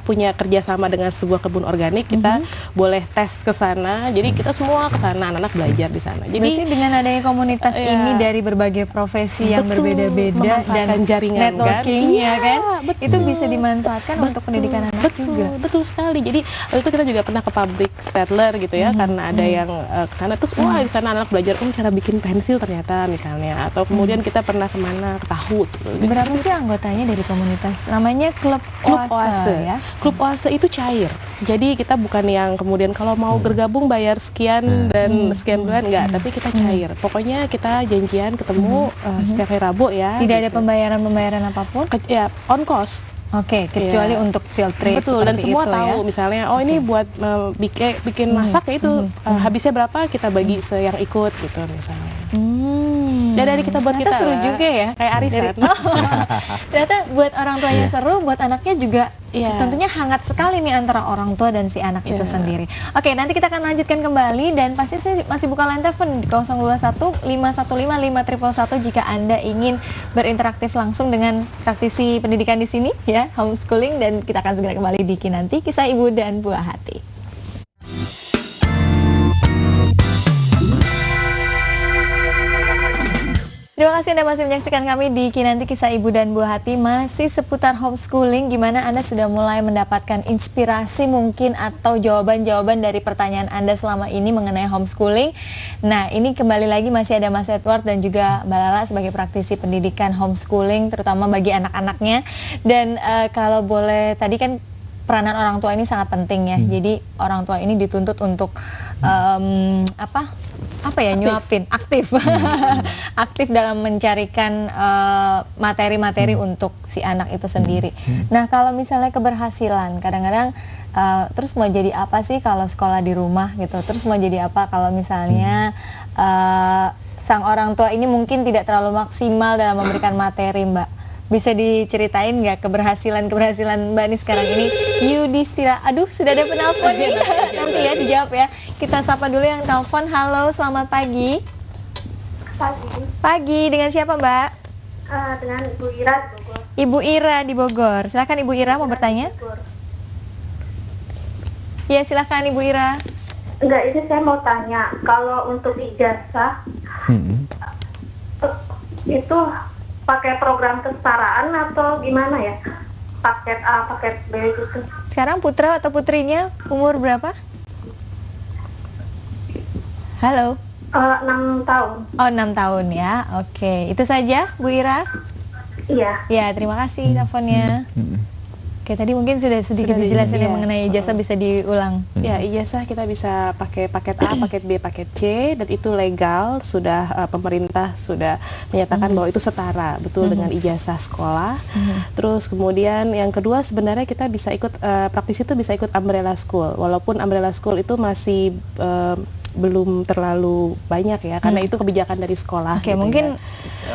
Speaker 7: punya kerjasama dengan sebuah kebun organik, kita boleh tes ke sana. Jadi kita semua ke sana, anak-anak belajar di sana. Jadi
Speaker 1: berarti dengan adanya komunitas ini dari berbagai profesi yang berbeda-beda dan
Speaker 7: jaringan
Speaker 1: networking kan, itu bisa dimanfaatkan untuk pendidikan anak juga.
Speaker 7: Betul sekali. Jadi waktu itu kita juga pernah ke pabrik Stadler gitu ya, karena ada yang ke sana terus wah di sana anak belajar cara bikin pensil ternyata misalnya, atau kemudian kita pernah kemana ke Tahu.
Speaker 1: Berapa sih anggotanya dari komunitas? Namanya Klub Oase ya?
Speaker 7: Klub Oase itu cair. Jadi kita bukan yang kemudian kalau mau bergabung bayar sekian dan sekian bulan, enggak, tapi kita cair. Pokoknya kita janjian ketemu setiap hari Rabu ya.
Speaker 1: Tidak ada pembayaran apapun?
Speaker 7: Ya, on cost.
Speaker 1: Kecuali untuk field trip.
Speaker 7: Betul, dan semua tahu misalnya ini buat bikin masak ya itu habisnya berapa, kita bagi yang ikut gitu misalnya. Dari kita buat kita
Speaker 1: seru juga ya,
Speaker 7: kayak arisan.
Speaker 1: Ternyata buat orang tuanya seru, buat anaknya juga
Speaker 7: Iya.
Speaker 1: Tentunya hangat sekali nih antara orang tua dan si anak itu sendiri. Oke, nanti kita akan lanjutkan kembali dan pasti saya masih buka line telepon di 021 515 5111 jika Anda ingin berinteraktif langsung dengan praktisi pendidikan di sini ya, homeschooling, dan kita akan segera kembali di Kinanti Kisah Ibu dan Buah Hati. Terima kasih Anda masih menyaksikan kami di Kinanti Kisah Ibu dan Buah Hati, masih seputar homeschooling, gimana Anda sudah mulai mendapatkan inspirasi mungkin atau jawaban-jawaban dari pertanyaan Anda selama ini mengenai homeschooling. Nah, ini kembali lagi masih ada Mas Edward dan juga Mbak Lala sebagai praktisi pendidikan homeschooling, terutama bagi anak-anaknya. Dan kalau boleh, tadi kan peranan orang tua ini sangat penting ya. Jadi orang tua ini dituntut untuk nyuapin, aktif aktif dalam mencarikan materi-materi untuk si anak itu sendiri. Nah, kalau misalnya keberhasilan, kadang-kadang terus mau jadi apa sih kalau sekolah di rumah gitu, terus mau jadi apa kalau misalnya sang orang tua ini mungkin tidak terlalu maksimal dalam memberikan materi, Mbak. Bisa diceritain nggak keberhasilan Mbak nih sekarang ini? Yudhistira, aduh sudah ada penelpon nih. Nanti ya dijawab ya. Kita sapa dulu yang telepon. Halo, selamat pagi. Pagi, dengan siapa Mbak?
Speaker 9: Dengan Ibu Ira di Bogor.
Speaker 1: Ibu Ira di Bogor. Silakan Ibu Ira mau bertanya. Ya silakan Ibu Ira.
Speaker 9: Enggak, ini saya mau tanya, kalau untuk ijazah itu pakai program kesetaraan atau gimana ya? Paket A, paket B gitu.
Speaker 1: Sekarang putra atau putrinya umur berapa? Halo.
Speaker 9: 6 tahun.
Speaker 1: Oh, 6 tahun ya. Oke, itu saja Bu Ira?
Speaker 9: Iya.
Speaker 1: Ya, terima kasih teleponnya. Oke, tadi mungkin sudah sedikit dijelasin ya mengenai ijazah, bisa diulang.
Speaker 7: Ya, ijazah kita bisa pakai paket A, paket B, paket C, dan itu legal, sudah pemerintah sudah menyatakan bahwa itu setara betul dengan ijazah sekolah. Terus kemudian yang kedua, sebenarnya kita bisa ikut, praktisi itu bisa ikut umbrella school, walaupun umbrella school itu masih belum terlalu banyak ya, karena itu kebijakan dari sekolah.
Speaker 1: Oke,
Speaker 7: gitu
Speaker 1: mungkin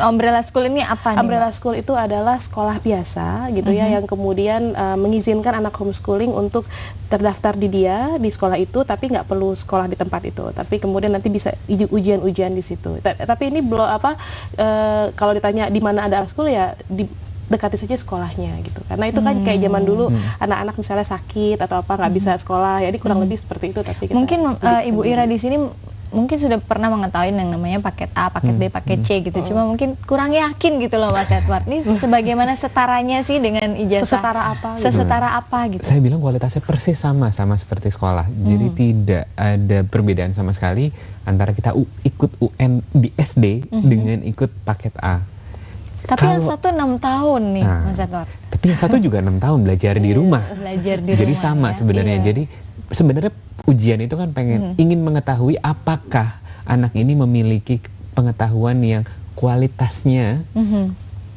Speaker 1: umbrella school ini apa nih?
Speaker 7: Umbrella school itu adalah sekolah biasa gitu ya, yang kemudian mengizinkan anak homeschooling untuk terdaftar di sekolah itu, tapi nggak perlu sekolah di tempat itu, tapi kemudian nanti bisa ujian-ujian di situ. Tapi ini belum kalau ditanya di mana ada school ya dekati saja sekolahnya gitu, karena itu kan kayak zaman dulu anak-anak misalnya sakit atau apa nggak bisa sekolah, jadi kurang lebih seperti itu. Tapi kita
Speaker 1: mungkin Ibu Ira di sini mungkin sudah pernah mengetahui yang namanya paket A, paket B, paket C gitu, cuma mungkin kurang yakin gitu loh Mas Edward. Ini sebagaimana setaranya sih dengan ijazah?
Speaker 7: Sesetara apa? Gitu.
Speaker 1: Sesetara apa gitu?
Speaker 8: Saya bilang kualitasnya persis sama seperti sekolah. Jadi tidak ada perbedaan sama sekali antara kita ikut UN di SD dengan ikut paket A.
Speaker 1: Tapi yang satu 6 tahun nih, Mas Edward.
Speaker 8: Tapi yang satu juga 6 tahun belajar di rumah.
Speaker 1: Belajar di
Speaker 8: Jadi
Speaker 1: rumah,
Speaker 8: sama
Speaker 1: ya?
Speaker 8: sebenarnya. Jadi sebenarnya ujian itu kan ingin mengetahui apakah anak ini memiliki pengetahuan yang kualitasnya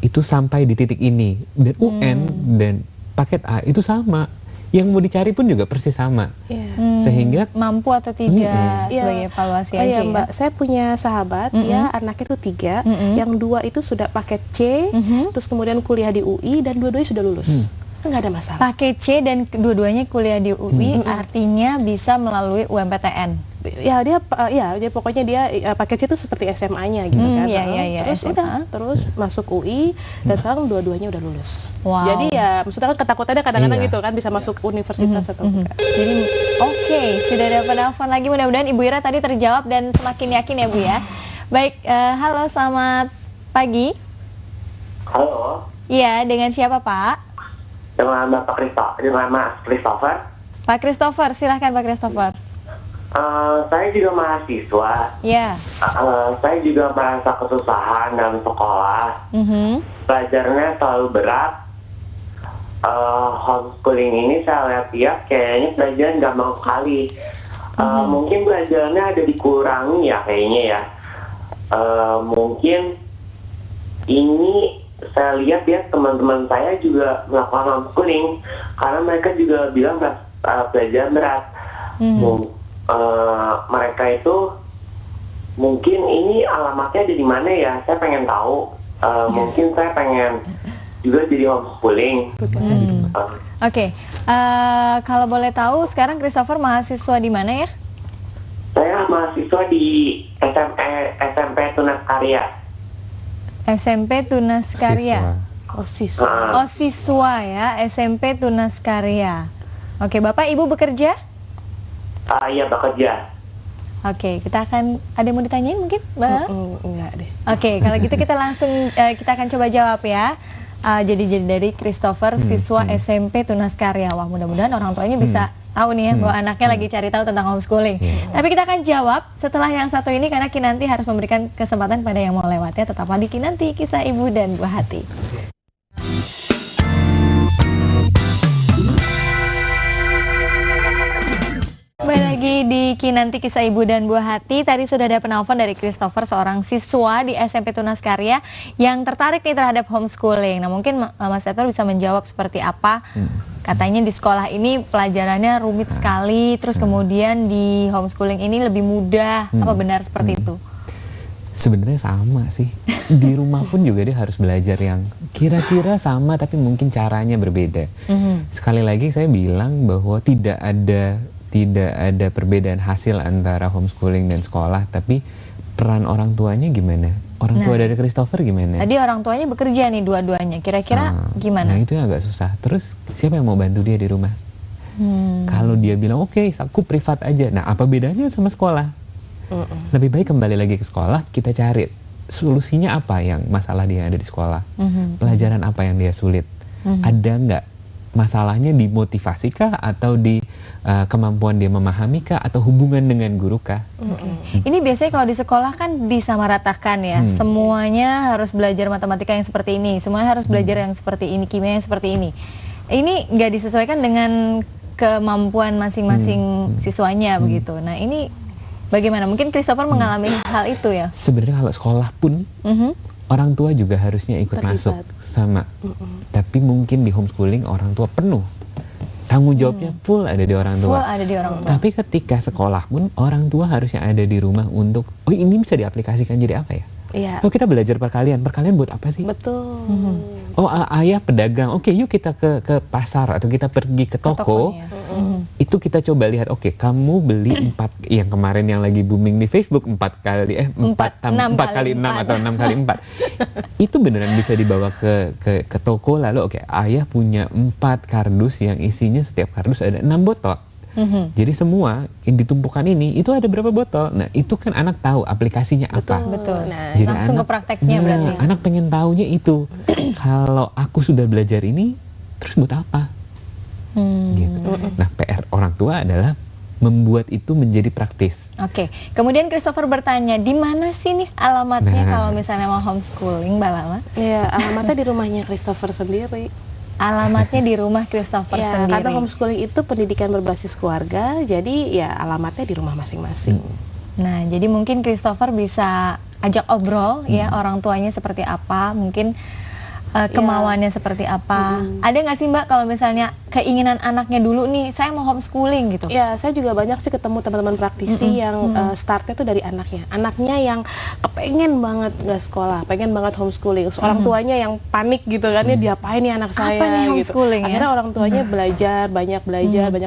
Speaker 8: itu sampai di titik ini. Dan UN dan paket A itu sama. Yang mau dicari pun juga persis sama. Sehingga
Speaker 1: mampu atau tidak sebagai evaluasi aja ya.
Speaker 7: Mbak, saya punya sahabat ya, anaknya itu 3, yang 2 itu sudah paket C, terus kemudian kuliah di UI dan dua-duanya sudah lulus. Nggak ada masalah.
Speaker 1: Paket C dan kedua-duanya kuliah di UI artinya bisa melalui UMPTN.
Speaker 7: Ya dia pokoknya dia paket C itu seperti SMA-nya gitu kan. Terus
Speaker 1: SMA.
Speaker 7: terus masuk UI dan sekarang dua-duanya udah lulus.
Speaker 1: Wow.
Speaker 7: Jadi ya maksudnya kan ketakutannya kadang-kadang gitu kan, bisa masuk universitas atau bukan.
Speaker 1: Jadi oke, sudah ada penelpon lagi, mudah-mudahan Ibu Ira tadi terjawab dan semakin yakin ya Bu ya. Baik, halo selamat pagi.
Speaker 10: Halo.
Speaker 1: Iya, dengan siapa Pak?
Speaker 10: Dengan Mas Christopher.
Speaker 1: Pak Christopher, silahkan Pak Christopher.
Speaker 10: Saya juga mahasiswa.
Speaker 1: Ya.
Speaker 10: Saya juga merasa kesusahan dalam sekolah. Belajarnya selalu berat. Homeschooling ini saya lihat kayaknya pelajaran gampang sekali. Mungkin belajarnya ada dikurangi ya kayaknya ya. Mungkin ini saya lihat ya teman-teman saya juga melakukan homeschooling karena mereka juga bilang belajar berat. Mereka itu mungkin ini alamatnya ada di mana ya? Saya pengen tahu. Mungkin saya pengen juga jadi homeschooling.
Speaker 1: Oke, kalau boleh tahu sekarang Christopher mahasiswa di mana ya?
Speaker 10: Saya mahasiswa di SMP Tunas Karya.
Speaker 1: SMP Tunas Karya.
Speaker 8: Siswa.
Speaker 1: Oh, siswa ya, SMP Tunas Karya. Oke, Bapak Ibu bekerja?
Speaker 10: Iya, bekerja.
Speaker 1: Oke, kita akan ada yang mau ditanyain mungkin, Mbak?
Speaker 7: Enggak deh.
Speaker 1: Oke, kalau gitu kita langsung kita akan coba jawab ya. Jadi dari Christopher, siswa SMP Tunas Karya. Wah, mudah-mudahan orang tuanya bisa tahu nih ya bahwa anaknya lagi cari tahu tentang homeschooling. Tapi kita akan jawab setelah yang satu ini karena Kinanti harus memberikan kesempatan pada yang mau lewatnya. Tetaplah di Kinanti, Kisah Ibu dan Buah Hati. Kembali lagi di Kinanti Kisah Ibu dan Buah Hati. Tadi sudah ada penelpon dari Christopher, seorang siswa di SMP Tunas Karya yang tertarik nih terhadap homeschooling. Nah, mungkin Mas Edward bisa menjawab seperti apa. Katanya di sekolah ini pelajarannya rumit sekali, terus kemudian di homeschooling ini lebih mudah. Apa benar seperti itu?
Speaker 8: Sebenarnya sama sih. Di rumah pun juga dia harus belajar yang kira-kira sama tapi mungkin caranya berbeda. Sekali lagi saya bilang bahwa tidak ada perbedaan hasil antara homeschooling dan sekolah, tapi peran orang tuanya gimana? Orang tua dari Christopher gimana?
Speaker 1: Tadi orang tuanya bekerja nih dua-duanya, kira-kira gimana?
Speaker 8: Nah, itu yang agak susah. Terus siapa yang mau bantu dia di rumah? Kalau dia bilang oke, aku privat aja. Nah, apa bedanya sama sekolah? Lebih baik kembali lagi ke sekolah, kita cari solusinya apa yang masalah dia ada di sekolah. Pelajaran apa yang dia sulit? Ada nggak masalahnya di motivasi kah, atau di kemampuan dia memahami kah, atau hubungan dengan guru kah?
Speaker 1: Ini biasanya kalau di sekolah kan disamaratakan ya, semuanya harus belajar matematika yang seperti ini, semuanya harus belajar yang seperti ini, kimia yang seperti ini. Ini nggak disesuaikan dengan kemampuan masing-masing siswanya begitu. Nah, ini bagaimana? Mungkin Christopher mengalami hal itu ya?
Speaker 8: Sebenarnya kalau sekolah pun orang tua juga harusnya ikut masuk sama. Tapi mungkin di homeschooling orang tua penuh. Tanggung jawabnya full ada di orang tua.
Speaker 1: Full ada di orang tua.
Speaker 8: Tapi ketika sekolah pun orang tua harusnya ada di rumah untuk, oh ini bisa diaplikasikan jadi apa ya?
Speaker 7: Iya.
Speaker 8: Oh kita belajar perkalian buat apa sih?
Speaker 7: Betul.
Speaker 8: Oh ayah pedagang, oke yuk kita ke pasar atau kita pergi ke toko. Itu kita coba lihat, oke kamu beli 4, yang kemarin yang lagi booming di Facebook 4 kali 6 atau 6 kali 4. Itu beneran bisa dibawa ke toko, lalu oke ayah punya 4 kardus yang isinya setiap kardus ada 6 botol. Jadi semua yang ditumpukan ini itu ada berapa botol. Nah itu kan anak tahu aplikasinya apa.
Speaker 1: Betul. Nah,
Speaker 8: jadi
Speaker 1: langsung
Speaker 8: anak,
Speaker 1: ke prakteknya berarti.
Speaker 8: Anak pengen taunya itu. Kalau aku sudah belajar ini, terus buat apa? Gitu. Nah PR orang tua adalah membuat itu menjadi praktis.
Speaker 1: Oke. Kemudian Christopher bertanya, di mana sih nih alamatnya kalau misalnya mau homeschooling, Mbak Lala?
Speaker 7: Iya, alamatnya di rumahnya Christopher sendiri.
Speaker 1: Alamatnya di rumah Christopher sendiri.
Speaker 7: Karena homeschooling itu pendidikan berbasis keluarga, jadi ya alamatnya di rumah masing-masing.
Speaker 1: Nah, jadi mungkin Christopher bisa ajak obrol ya orang tuanya seperti apa, mungkin kemauannya seperti apa. Ada nggak sih Mbak kalau misalnya keinginan anaknya dulu nih, saya mau homeschooling gitu?
Speaker 7: Ya, saya juga banyak sih ketemu teman-teman praktisi yang startnya tuh dari anaknya. Anaknya yang kepengen banget nggak sekolah, pengen banget homeschooling. Orang tuanya yang panik gitu kan, ya diapain nih anak saya?
Speaker 1: Apa nih homeschooling
Speaker 7: gitu. Akhirnya orang tuanya belajar, banyak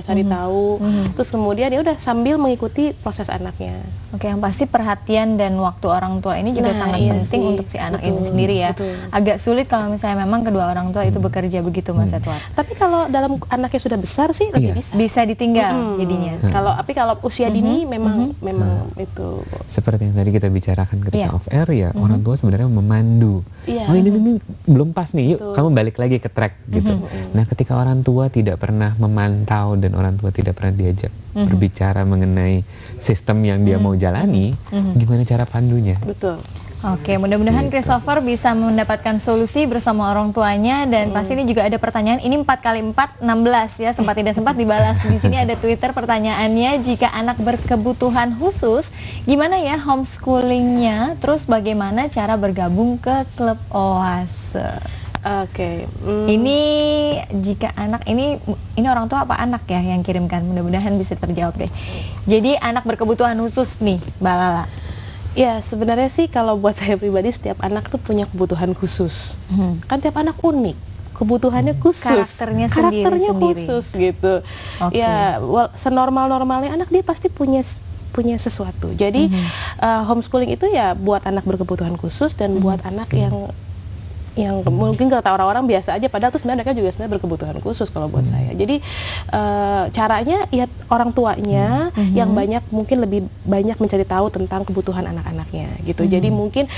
Speaker 7: cari tahu. Terus kemudian ya udah sambil mengikuti proses anaknya.
Speaker 1: Oke, yang pasti perhatian dan waktu orang tua ini juga sangat penting untuk si anak ini sendiri ya. Agak sulit kalau misalnya memang kedua orang tua itu bekerja begitu, Mas Edward.
Speaker 7: Tapi kalau dalam anaknya sudah besar sih lebih
Speaker 1: bisa ditinggal jadinya.
Speaker 7: Kalau usia dini memang itu.
Speaker 8: Seperti yang tadi kita bicarakan ketika off air ya, orang tua sebenarnya memandu. Oh ini belum pas nih, yuk kamu balik lagi ke track gitu. Nah ketika orang tua tidak pernah memantau dan orang tua tidak pernah diajak berbicara mengenai sistem yang dia mau jalani, gimana cara pandunya?
Speaker 7: Betul.
Speaker 1: Oke, mudah-mudahan Christopher bisa mendapatkan solusi bersama orang tuanya. Dan pasti ini juga ada pertanyaan, ini 4x4 16 ya, sempat tidak sempat dibalas. Di sini ada Twitter pertanyaannya, jika anak berkebutuhan khusus gimana ya homeschoolingnya, terus bagaimana cara bergabung ke klub Oase?
Speaker 7: Oke.
Speaker 1: Ini jika anak ini orang tua apa anak ya yang kirimkan, mudah-mudahan bisa terjawab deh. Jadi anak berkebutuhan khusus nih, Mbak Lala.
Speaker 7: Ya sebenarnya sih kalau buat saya pribadi setiap anak tuh punya kebutuhan khusus. Kan tiap anak unik. kebutuhannya khusus,
Speaker 1: Karakternya sendiri-sendiri.
Speaker 7: khusus gitu.
Speaker 1: Oke.
Speaker 7: Ya, senormal-normalnya anak dia pasti punya sesuatu. Jadi homeschooling itu ya buat anak berkebutuhan khusus dan buat anak yang mungkin kata orang-orang biasa aja, padahal tuh sebenarnya mereka juga sebenarnya berkebutuhan khusus kalau buat saya. Jadi caranya ya orang tuanya yang mungkin lebih banyak mencari tahu tentang kebutuhan anak-anaknya gitu. Jadi mungkin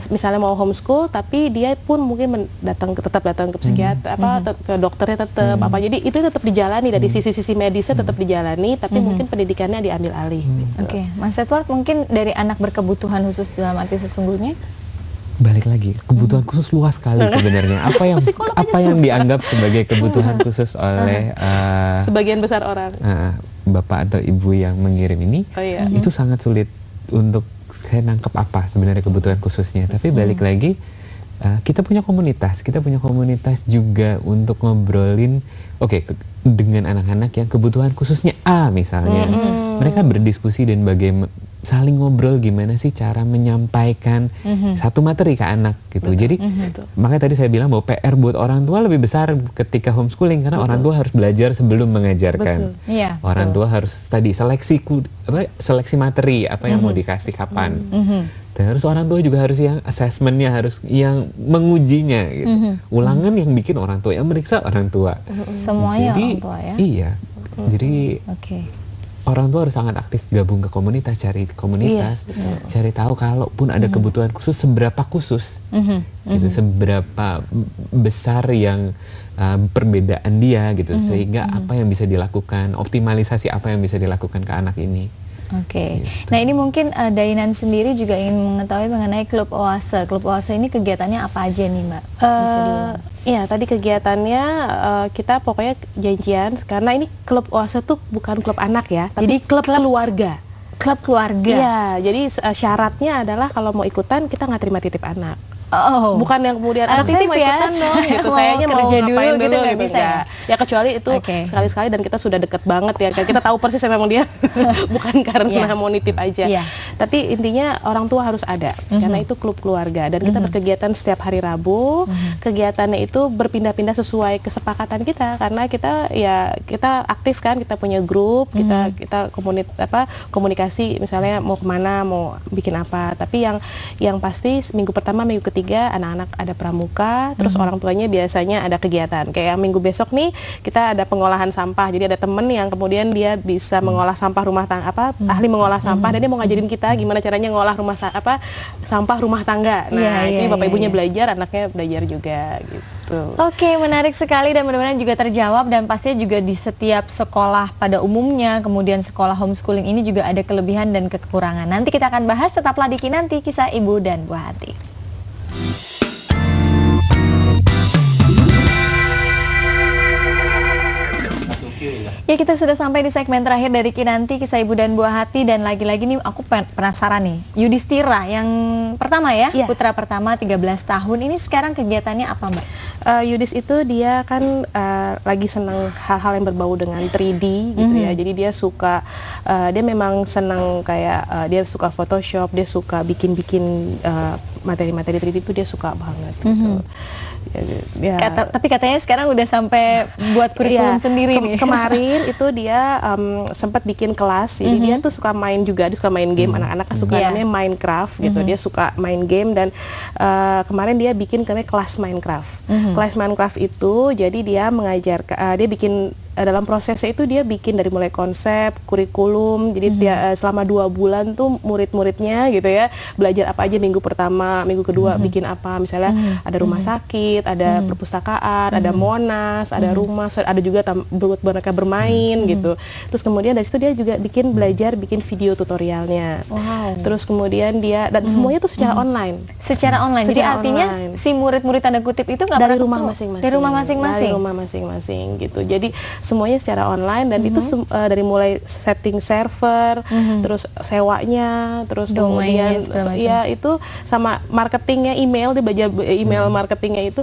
Speaker 7: misalnya mau homeschool tapi dia pun mungkin tetap datang ke psikiater ke dokternya tetap jadi itu tetap dijalani dari sisi-sisi medisnya tetap dijalani, tapi mungkin pendidikannya diambil alih.
Speaker 1: Oke, Mas Edward, mungkin dari anak berkebutuhan khusus dalam arti sesungguhnya?
Speaker 8: Balik lagi, kebutuhan khusus luas sekali sebenarnya. Apa yang dianggap sebagai kebutuhan khusus oleh
Speaker 7: sebagian besar orang,
Speaker 8: bapak atau ibu yang mengirim ini, itu sangat sulit untuk saya nangkep apa sebenarnya kebutuhan khususnya. Tapi balik lagi, kita punya komunitas juga untuk ngobrolin, dengan anak-anak yang kebutuhan khususnya A misalnya. Mereka berdiskusi dan saling ngobrol gimana sih cara menyampaikan satu materi ke anak gitu. Jadi makanya tadi saya bilang bahwa PR buat orang tua lebih besar ketika homeschooling, karena orang tua harus belajar sebelum mengajarkan. Orang tua harus tadi seleksi materi apa yang mau dikasih kapan. Terus orang tua juga harus yang assessmentnya, harus yang mengujinya gitu. Ulangan yang bikin orang tua, yang meriksa orang tua.
Speaker 1: Semuanya
Speaker 8: jadi,
Speaker 1: orang tua ya?
Speaker 8: Iya. Jadi orang tua harus sangat aktif gabung ke komunitas, cari komunitas, cari tahu kalaupun ada kebutuhan khusus, seberapa khusus, gitu, seberapa besar yang perbedaan dia gitu, sehingga apa yang bisa dilakukan, optimalisasi apa yang bisa dilakukan ke anak ini.
Speaker 1: Oke. Nah ini mungkin Dainan sendiri juga ingin mengetahui mengenai Klub Oase. Klub Oase ini kegiatannya apa aja nih Mbak?
Speaker 7: Iya, tadi kegiatannya kita pokoknya janjian, karena ini Klub Oase tuh bukan klub anak ya, tapi klub keluarga.
Speaker 1: Klub keluarga?
Speaker 7: Iya, jadi syaratnya adalah kalau mau ikutan kita nggak terima titip anak. Bukan yang kemudian anak titip mau ikutan dong gitu, sayanya mau ngapain dulu gitu, nggak bisa ya, kecuali itu sekali-sekali dan kita sudah deket banget ya, kita tahu persis memang dia bukan karena mau nitip aja, tapi intinya orang tua harus ada, karena itu klub keluarga dan kita berkegiatan setiap hari Rabu. Kegiatannya itu berpindah-pindah sesuai kesepakatan kita, karena kita aktif kan, kita punya grup, kita komunikasi misalnya mau kemana, mau bikin apa, tapi yang pasti minggu pertama, minggu ketiga anak-anak ada pramuka, terus orang tuanya biasanya ada kegiatan. Kayak minggu besok nih kita ada pengolahan sampah. Jadi ada temen yang kemudian dia bisa mengolah sampah rumah tangga, ahli mengolah sampah, dan dia mau ngajarin kita gimana caranya ngolah sampah rumah tangga. Nah, ini bapak ibunya belajar, anaknya belajar juga gitu.
Speaker 1: Oke, menarik sekali dan mudah-mudahan juga terjawab, dan pastinya juga di setiap sekolah pada umumnya, kemudian sekolah homeschooling ini juga ada kelebihan dan kekurangan. Nanti kita akan bahas, tetaplah di Kinanti, Kisah Ibu dan Buah Hati. Ya, kita sudah sampai di segmen terakhir dari Kinanti, Kisah Ibu dan Buah Hati, dan lagi-lagi nih aku penasaran nih, Yudhistira yang pertama ya, putra pertama 13 tahun ini sekarang kegiatannya apa Mbak?
Speaker 7: Yudhis itu dia kan lagi senang hal-hal yang berbau dengan 3D gitu ya, jadi dia suka, dia memang senang kayak dia suka Photoshop, dia suka bikin-bikin materi-materi 3D itu dia suka banget gitu.
Speaker 1: Tapi katanya sekarang udah sampai buat kurikulum sendiri nih.
Speaker 7: Kemarin itu dia sempat bikin kelas, jadi dia tuh suka main juga, dia suka main game, anak-anak suka namanya Minecraft gitu, dia suka main game, dan kemarin dia bikin kelas Minecraft. Kelas Minecraft itu jadi dia mengajarkan, dia bikin dalam prosesnya itu dia bikin dari mulai konsep, kurikulum, jadi dia selama 2 bulan tuh murid-muridnya gitu ya belajar apa aja, minggu pertama, minggu kedua bikin apa, misalnya ada rumah sakit, ada perpustakaan, ada Monas, ada rumah, ada juga buat mereka bermain gitu. Terus kemudian dari situ dia juga belajar bikin video tutorialnya. Terus kemudian dia, dan semuanya tuh secara online.
Speaker 1: Secara online, jadi artinya si murid-murid tanda kutip itu nggak
Speaker 7: dari rumah masing-masing.
Speaker 1: Dari rumah masing-masing.
Speaker 7: Dari rumah masing-masing gitu. Jadi semuanya secara online, dan itu dari mulai setting server, terus sewanya, terus kemudian ya itu sama marketingnya, email, dia belajar email marketingnya itu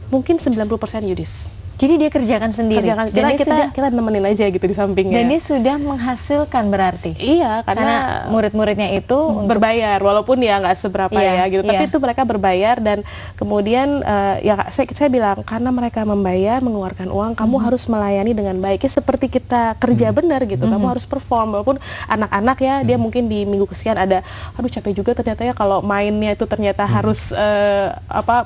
Speaker 7: mungkin 90% Yudhis.
Speaker 1: Jadi dia kerjakan sendiri.
Speaker 7: Kerjakan,
Speaker 1: Dan dia
Speaker 7: kita nemenin aja gitu di sampingnya.
Speaker 1: Dan dia sudah menghasilkan berarti.
Speaker 7: Iya,
Speaker 1: karena murid-muridnya itu
Speaker 7: berbayar, walaupun ya nggak seberapa ya gitu. Tapi itu mereka berbayar dan kemudian ya saya bilang karena mereka membayar, mengeluarkan uang, kamu harus melayani dengan baik. Ya, seperti kita kerja benar gitu. Kamu harus perform walaupun anak-anak ya dia mungkin di minggu kesekian ada, aduh capek juga ternyata ya kalau mainnya itu ternyata harus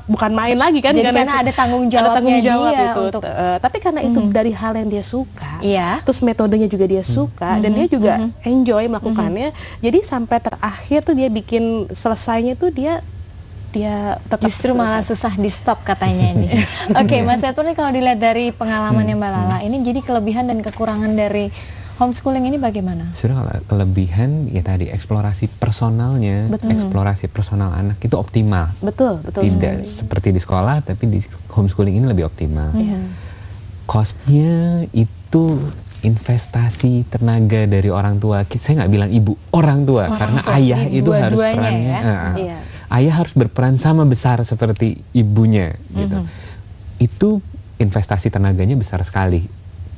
Speaker 7: bukan main lagi kan.
Speaker 1: Jadi karena ada tanggung jawabnya dia
Speaker 7: itu.
Speaker 1: untuk
Speaker 7: Tapi karena itu dari hal yang dia suka, terus metodenya juga dia suka, dan dia juga enjoy melakukannya. Jadi sampai terakhir tuh dia bikin selesainya tuh dia tetap
Speaker 1: justru malah susah di stop katanya nih. Oke, Mas Edward nih kalau dilihat dari pengalamannya Mbak Lala, ini jadi kelebihan dan kekurangan dari homeschooling ini bagaimana?
Speaker 8: Sebenarnya kelebihan ya tadi eksplorasi personalnya, eksplorasi personal anak itu optimal.
Speaker 7: Betul
Speaker 8: Tidak seperti di sekolah, tapi di homeschooling ini lebih optimal. Cost-nya itu investasi tenaga dari orang tua. Saya nggak bilang ibu, orang tua, karena ayah itu harus perannya. Ayah harus berperan sama besar seperti ibunya, gitu. Itu investasi tenaganya besar sekali.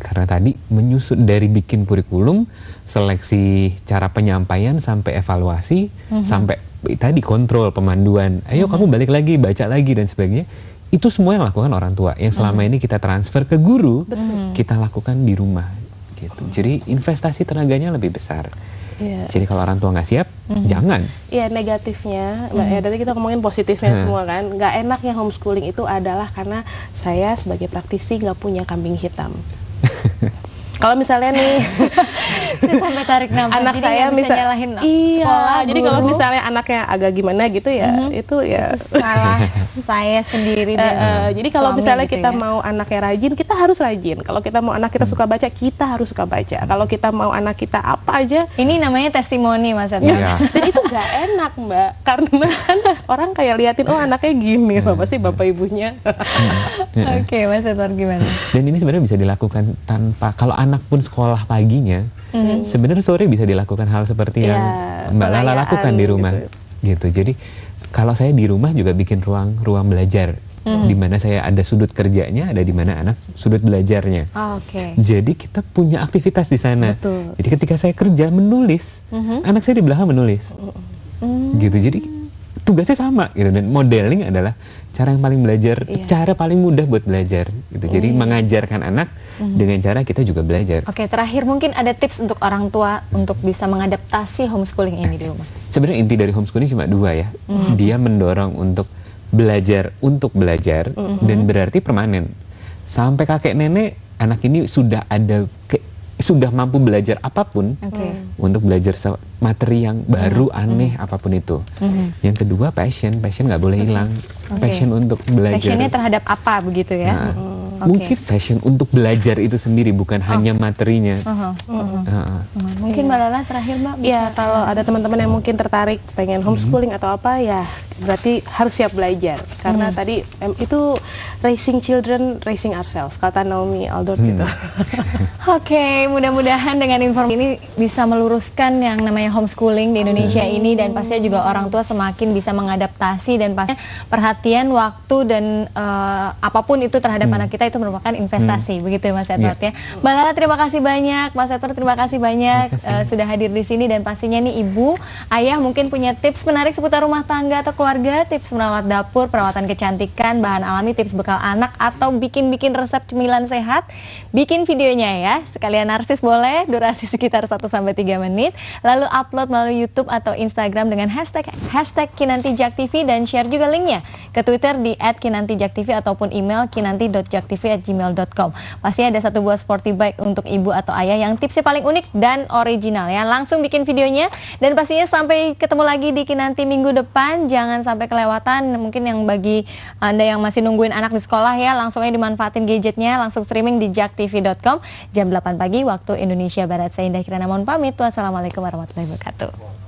Speaker 8: Karena tadi menyusut dari bikin kurikulum, seleksi cara penyampaian sampai evaluasi, sampai tadi kontrol pemanduan. Ayo kamu balik lagi, baca lagi dan sebagainya. Itu semua yang lakukan orang tua. Yang selama ini kita transfer ke guru, kita lakukan di rumah. Gitu. Jadi investasi tenaganya lebih besar. Jadi kalau orang tua nggak siap, jangan.
Speaker 7: Iya, negatifnya, ya tadi kita ngomongin positifnya semua kan. Nggak enaknya homeschooling itu adalah karena saya sebagai praktisi nggak punya kambing hitam. Kalau misalnya nih
Speaker 1: sampai tarik nafas,
Speaker 7: anak
Speaker 1: jadi
Speaker 7: saya
Speaker 1: misalnya nyalahin sekolah,
Speaker 7: jadi kalau misalnya anaknya agak gimana gitu ya, itu ya
Speaker 1: itu salah saya sendiri dan
Speaker 7: jadi kalau misalnya
Speaker 1: gitu
Speaker 7: kita mau anaknya rajin, kita harus rajin. Kalau kita mau anak kita suka baca, kita harus suka baca. Kalau kita mau anak kita apa aja,
Speaker 1: ini namanya testimoni Mas Edward.
Speaker 7: Dan itu gak enak Mbak, karena kan orang kayak liatin, oh anaknya gini, pasti bapak ibunya.
Speaker 1: Oke, Mas Edward gimana?
Speaker 8: Dan ini sebenarnya bisa dilakukan tanpa, kalau anak pun sekolah paginya, sebenarnya sore bisa dilakukan hal seperti yang Mbak Lala lakukan di rumah, gitu. Jadi kalau saya di rumah juga bikin ruang belajar, di mana saya ada sudut kerjanya, ada di mana anak sudut belajarnya. Jadi kita punya aktivitas di sana. Jadi ketika saya kerja menulis, anak saya di belakang menulis, gitu. Jadi tugasnya sama, gitu. Dan modeling adalah cara yang paling belajar, cara paling mudah buat belajar, gitu. Jadi mengajarkan anak dengan cara kita juga belajar.
Speaker 1: Oke, terakhir mungkin ada tips untuk orang tua untuk bisa mengadaptasi homeschooling ini di rumah.
Speaker 8: Sebenarnya inti dari homeschooling cuma dua ya. Dia mendorong untuk belajar dan berarti permanen. Sampai kakek nenek, anak ini sudah mampu belajar apapun untuk belajar materi yang baru, aneh, apapun itu. Yang kedua passion nggak boleh hilang. Passion untuk belajar.
Speaker 1: Passionnya terhadap apa begitu ya?
Speaker 8: Mungkin passion untuk belajar itu sendiri, bukan hanya materinya.
Speaker 1: Mungkin Mbak Lala terakhir Mbak.
Speaker 7: Ya kalau ada teman-teman yang mungkin tertarik pengen homeschooling atau apa ya, berarti harus siap belajar. Karena tadi itu raising children, raising ourselves, kata Naomi Aldor gitu.
Speaker 1: Oke, mudah-mudahan dengan informasi ini bisa meluruskan yang namanya homeschooling di Indonesia ini, dan pastinya juga orang tua semakin bisa mengadaptasi, dan pastinya perhatian, waktu, dan apapun itu terhadap anak kita itu merupakan investasi, begitu ya Mas Edward ya. Mbak Lala terima kasih banyak, Mas Edward terima kasih banyak sudah hadir di sini, dan pastinya nih ibu, ayah mungkin punya tips menarik seputar rumah tangga atau keluarga, tips merawat dapur, perawatan kecantikan, bahan alami, tips bekal anak, atau bikin resep cemilan sehat, bikin videonya ya, sekalian narsis boleh, durasi sekitar 1-3 menit, lalu upload melalui YouTube atau Instagram dengan hashtag #KinantiJakTV, dan share juga linknya ke Twitter di @KinantiJakTV ataupun email kinanti.jaktv@gmail.com. Pasti ada satu buah sporty bike untuk ibu atau ayah yang tipsnya paling unik dan original ya. Langsung bikin videonya, dan pastinya sampai ketemu lagi di Kinanti minggu depan. Jangan sampai kelewatan, mungkin yang bagi Anda yang masih nungguin anak di sekolah ya, langsung aja dimanfaatin gadgetnya, langsung streaming di jaktv.com jam 8 pagi waktu Indonesia Barat. Saya Indah Kirana mohon pamit. Wassalamualaikum warahmatullahi wabarakatuh.